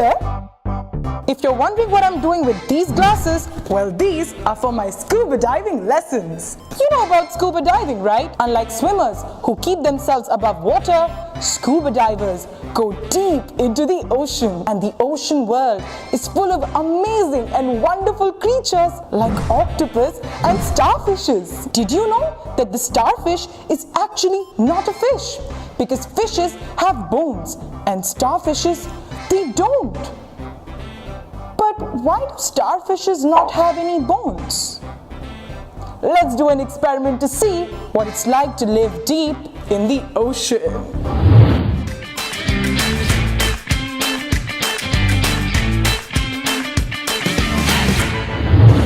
there! If you're wondering what I'm doing with these glasses, well, these are for my scuba diving lessons. You know about scuba diving, right? Unlike swimmers who keep themselves above water, scuba divers go deep into the ocean. And the ocean world is full of amazing and wonderful creatures like octopus and starfishes. Did you know that the starfish is actually not a fish? Because fishes have bones and starfishes, they don't. But why do starfishes not have any bones? Let's do an experiment to see what it's like to live deep in the ocean.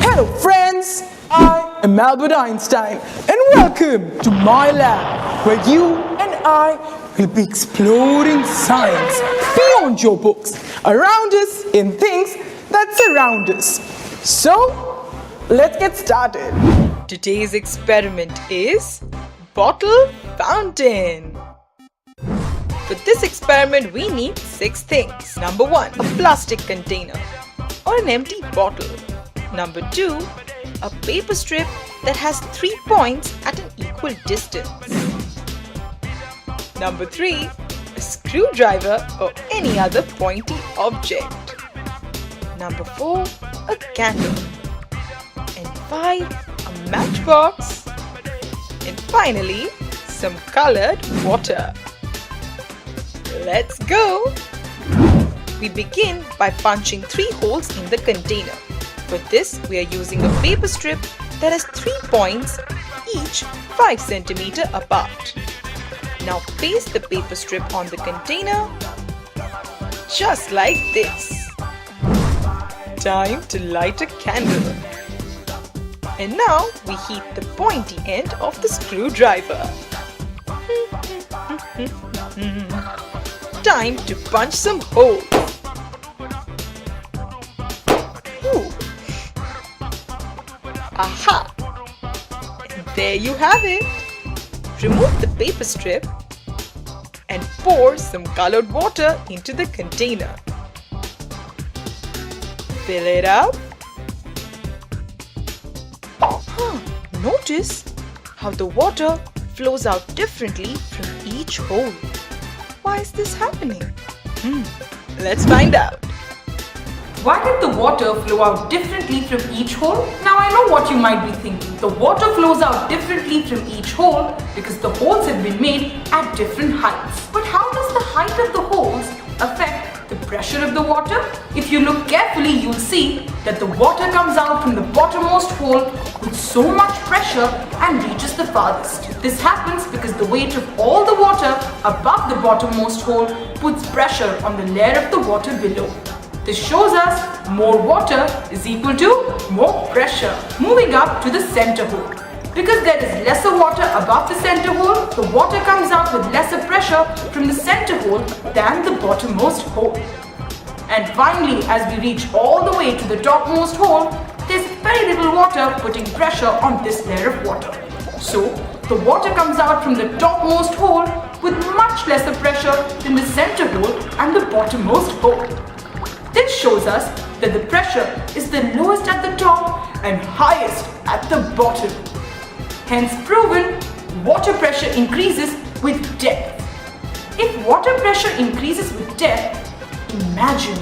Hello friends, I am Albert Einstein and welcome to my lab where you and I will be exploring science beyond your books, around us, in things that surround us. So, let's get started. Today's experiment is bottle fountain. For this experiment, we need 6 things. Number 1, a plastic container or an empty bottle. Number 2, a paper strip that has 3 points at an equal distance. Number 3, a screwdriver or any other pointy object. Number 4, a candle. And 5, a matchbox. And finally, some colored water. Let's go! We begin by punching 3 holes in the container. For this, we are using a paper strip that has 3 points, each 5 cm apart. Now paste the paper strip on the container, just like this. Time to light a candle. And now we heat the pointy end of the screwdriver. Time to punch some holes. Ooh. Aha! And there you have it. Remove the paper strip and pour some colored water into the container. Fill it up. Notice how the water flows out differently from each hole. Why is this happening? Let's find out. Why did the water flow out differently from each hole? Now I know what you might be thinking. The water flows out differently from each hole because the holes have been made at different heights. But how does the height of the holes affect the pressure of the water? If you look carefully, you'll see that the water comes out from the bottommost hole with so much pressure and reaches the farthest. This happens because the weight of all the water above the bottommost hole puts pressure on the layer of the water below. This shows us more water is equal to more pressure. Moving up to the center hole. Because there is lesser water above the center hole, the water comes out with lesser pressure from the center hole than the bottommost hole. And finally, as we reach all the way to the topmost hole, there's very little water putting pressure on this layer of water. So, the water comes out from the topmost hole with much lesser pressure than the center hole and the bottommost hole. This shows us that the pressure is the lowest at the top and highest at the bottom. Hence proven, water pressure increases with depth. If water pressure increases with depth, imagine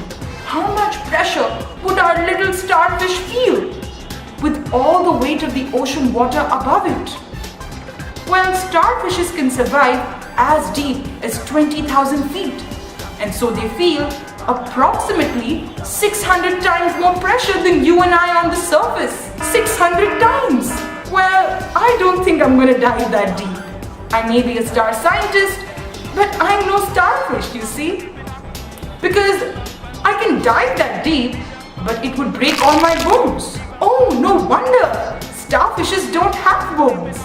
how much pressure would our little starfish feel with all the weight of the ocean water above it. Well, starfishes can survive as deep as 20,000 feet, and so they feel approximately 600 times more pressure than you and I on the surface. 600 times! Well, I don't think I'm gonna dive that deep. I may be a star scientist, but I'm no starfish, you see. Because I can dive that deep, but it would break all my bones. Oh, no wonder! Starfishes don't have bones.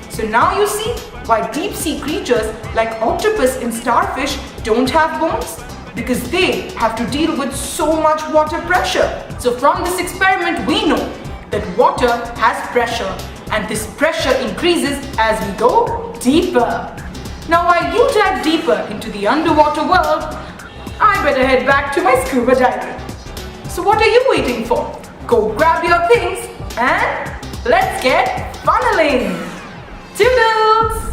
So now you see why deep sea creatures like octopus and starfish don't have bones? Because they have to deal with so much water pressure. So from this experiment we know that water has pressure, and this pressure increases as we go deeper. Now while you dive deeper into the underwater world, I better head back to my scuba diving. So what are you waiting for? Go grab your things and let's get funneling. Toodles!